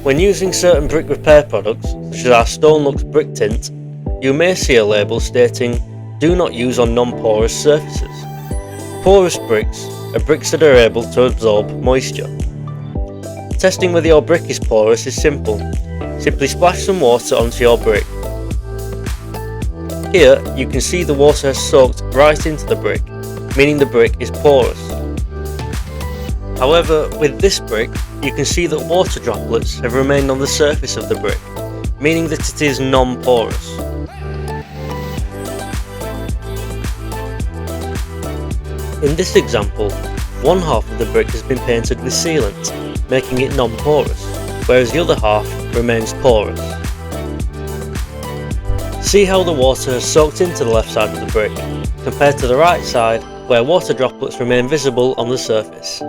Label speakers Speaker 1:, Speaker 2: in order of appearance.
Speaker 1: When using certain brick repair products, such as our Stonelux Brick Tint, you may see a label stating "Do not use on non-porous surfaces." Porous bricks are bricks that are able to absorb moisture. Testing whether your brick is porous is simple. Simply splash some water onto your brick. Here you can see the water has soaked right into the brick, meaning the brick is porous. However, with this brick, you can see that water droplets have remained on the surface of the brick, meaning that it is non-porous. In this example, one half of the brick has been painted with sealant, making it non-porous, whereas the other half remains porous. See how the water has soaked into the left side of the brick, compared to the right side, where water droplets remain visible on the surface.